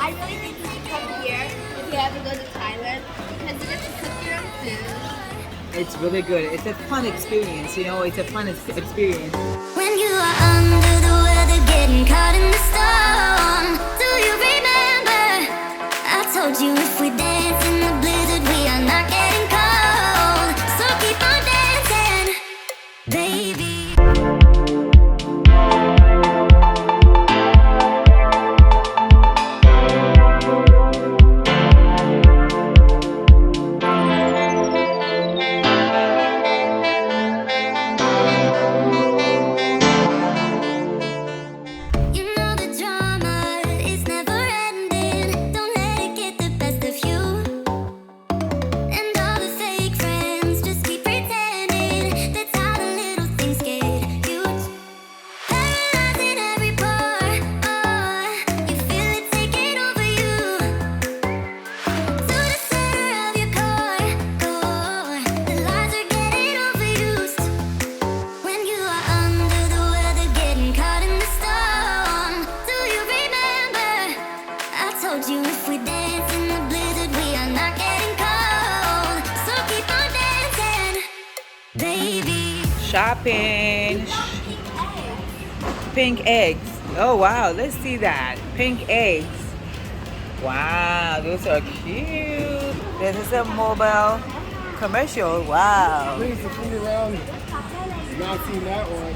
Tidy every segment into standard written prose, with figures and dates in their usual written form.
I really think you should come here if you ever go to Thailand because you get to cook your own food. It's really good. It's a fun experience, you know. It's a fun experience. When you are under the weather, getting caught in the storm, do you remember? I told you if we dance in the blizzard, we are not getting cold. So keep on dancing, baby. Shopping. Pink eggs. Oh wow, let's see that. Pink eggs. Wow, those are cute. This is a mobile commercial. Wow. Please, the food around. Not seen that one.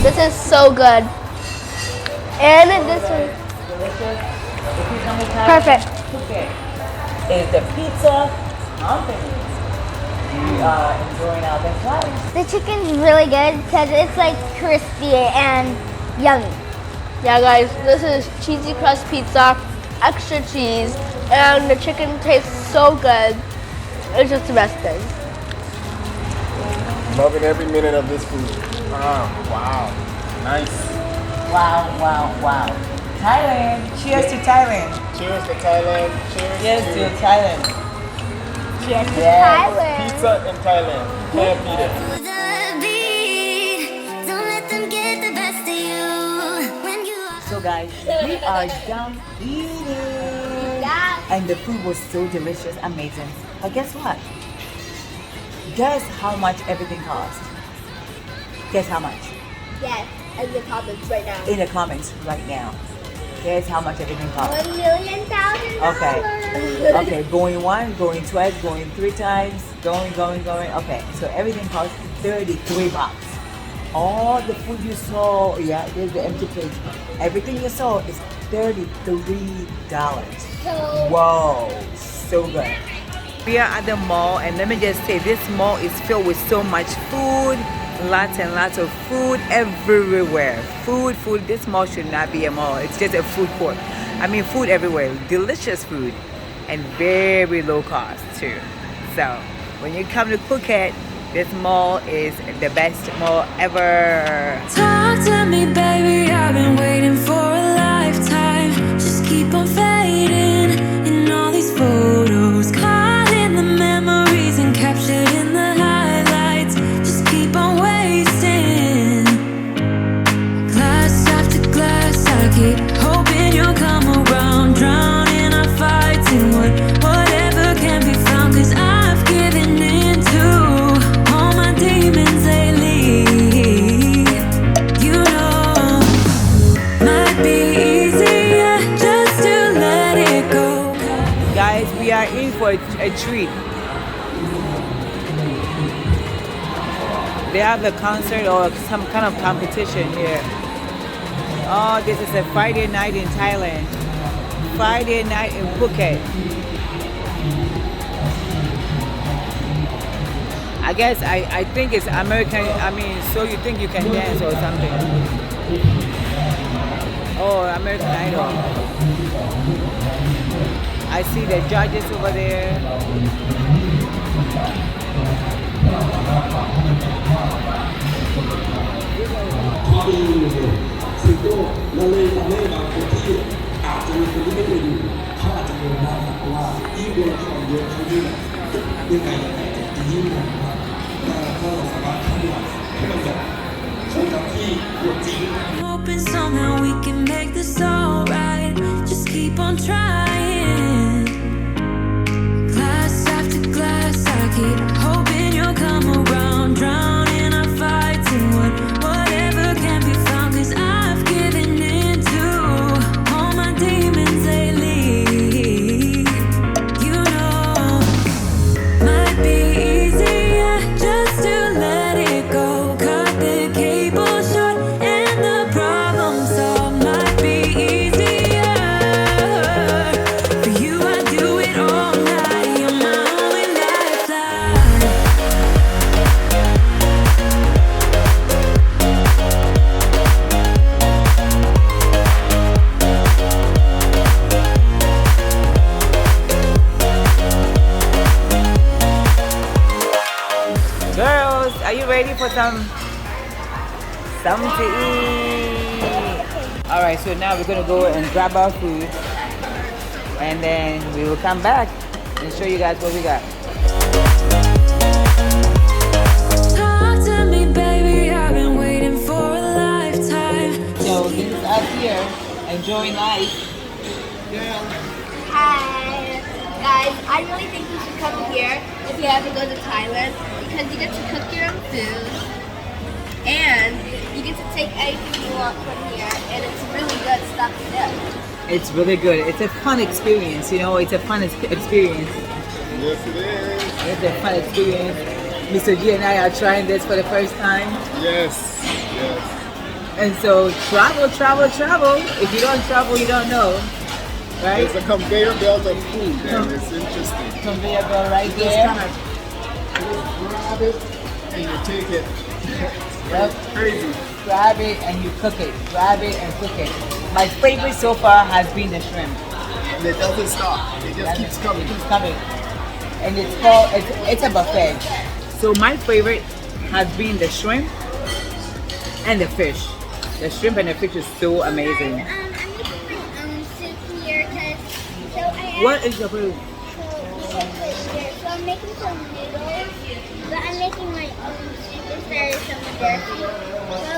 This is so good. And this one. Delicious. Perfect. Okay. Is the pizza company. We are enjoying our best life. The chicken's really good because it's like crispy and yummy. Yeah guys, this is cheesy crust pizza, extra cheese, and the chicken tastes so good. It's just the best thing. Loving every minute of this food. Wow. Nice. Wow, wow, wow. Thailand. Cheers to Thailand. Cheers to Thailand. Cheers to Thailand. Cheers to Yes. Thailand. Pizza in Thailand. Can't beat it. Don't let them get the best of you. When you are So guys, we are done eating. Yeah. And the food was so delicious, amazing. But guess what? Guess how much everything cost? Guess how much? Yes, in the comments right now. In the comments right now. Guess how much everything cost? $1,000,000. Okay. Okay, going one, going twice, going three times, going. Okay, so everything costs $33. All the food you saw, yeah, there's the empty plate. Everything you saw is $33. So, Whoa, so good. We are at the mall, and let me just say, this mall is filled with so much food, lots and lots of food everywhere. Food. This mall should not be a mall. It's just a food court. I mean, food everywhere. Delicious food, and very low cost too. So when you come to Phuket, this mall is the best mall ever. talk to me, baby. I've been waiting for a lifetime. Just keep on fading in all these photos, caught in the memories and captured in the highlights. Just keep on wasting. Glass after glass, I keep hoping you'll come around. Drowning our fights in whatever can be found. 'Cause I've given in to all my demons lately. You know, might be easier just to let it go. Guys, we are in for a treat. They have a concert or some kind of competition here. Oh, this is a Friday night in Thailand. Friday night in Phuket. I guess I think it's American. I mean, so you think you can dance or something? Oh, American Idol. I see the judges over there. Hoping somehow we can make this alright. Just keep on trying. Glass after glass, I keep hoping you'll come around. Drowning our fights in whatever can be found. 'Cause I've given in to all my demons lately. You know, might be easier just to let it go. Cut the cable short and the problem solved. Might be easier. For you, I do it all night. You're my only lifeline. Girls, are you ready for something to eat? All right, so now we're gonna go and grab our food, and then we will come back and show you guys what we got. Talk to me, baby. I've been waiting for a lifetime. So this is us here enjoying life. Hi, guys. I really think you should come here if you ever go to Thailand because you get to cook your own food and you get to take anything you want from here, and it's really good stuff to do. It's really good. It's a fun experience, you know. It's a fun experience. Yes, it is. It's a fun experience. Mr. G and I are trying this for the first time. Yes, yes. And so travel. If you don't travel, you don't know, right? It's a conveyor belt of food, and it's interesting. Conveyor belt right Just there. kind of grab it and you take it. Yep. Crazy. Grab it and you cook it. Grab it and cook it. My favorite so far has been the shrimp. And it doesn't stop. It just keeps coming. Keeps coming. And it's called, it's a buffet. So my favorite has been the shrimp and the fish. The shrimp and the fish is so amazing. I'm making my own soup here because What is your food? So I'm making some noodles, but I'm making my own soup instead of some of their soup. So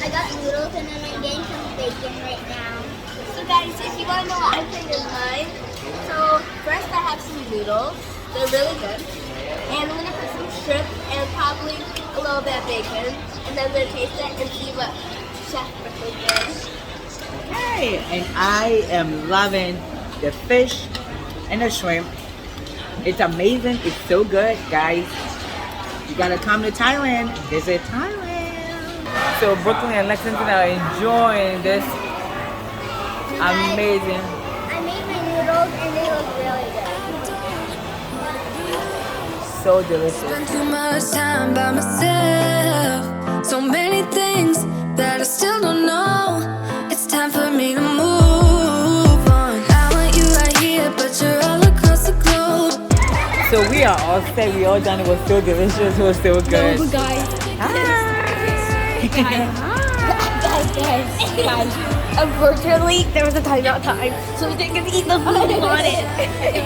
I got noodles and then I'm getting some bacon right now. So guys, if you want to know what I put in mine, so first I have some noodles. They're really good. And I'm gonna put some shrimp and probably a little bit of bacon, and then I'm gonna taste it and see what Chef Brooklyn did. Okay, and I am loving the fish and the shrimp. It's amazing. It's so good, guys. You gotta come to Thailand. Visit Thailand. So Brooklyn and Lexington are enjoying this amazing. I made my noodles and they look really good. So delicious. Spend too much time by myself. So many things that I still don't know. It's time for me to move on. I want you right here, but you're all across the globe. So we are all set. We all done. It was so delicious. It was so good. Guys. Guys. Unfortunately, there was a timeout time, so we didn't get to eat the food we wanted.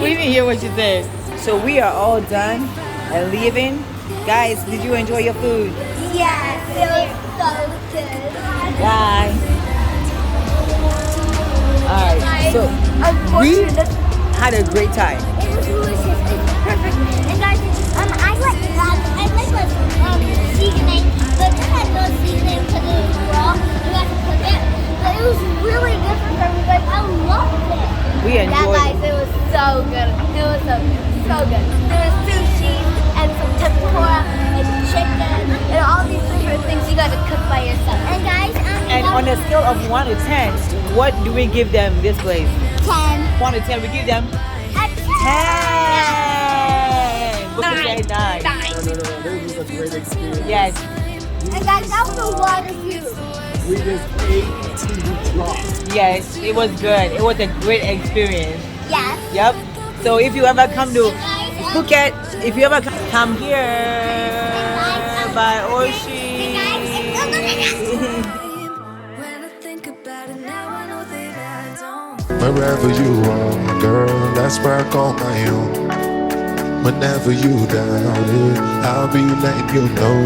We didn't hear what you said. So we are all done and leaving. Guys, did you enjoy your food? Yes, it was so good. Bye. Alright, so we had a great time. It was delicious. It's perfect. And guys, I like seasoning, but it had no seasoning because it was raw. You got to cook it, but it was really different from you guys. I loved it. We enjoyed guys, it was so good. It was so good. There was sushi and some tempura and chicken and all these different things you got to cook by yourself. And guys, And on a scale of 1 to 10, what do we give them this place? 10 10. 1 to 10, we give them A 10. Look at that, 9. No. This was a great experience. Yes. And guys, that was a lot of food. We just ate till we dropped. Yes, it was good. It was a great experience. Yes. Yep. So if you ever come to Phuket, if you ever come here by Oshi. When I think about it now, I know that I don't. Wherever you are, girl, that's where I call my own. Whenever you doubt it, I'll be letting you know.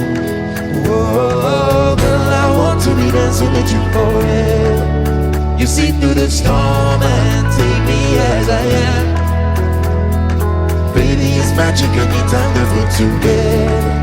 Whoa, girl, I want to be there so that you know it. You see through the storm and take me as I am. Baby, it's magic anytime that we're together.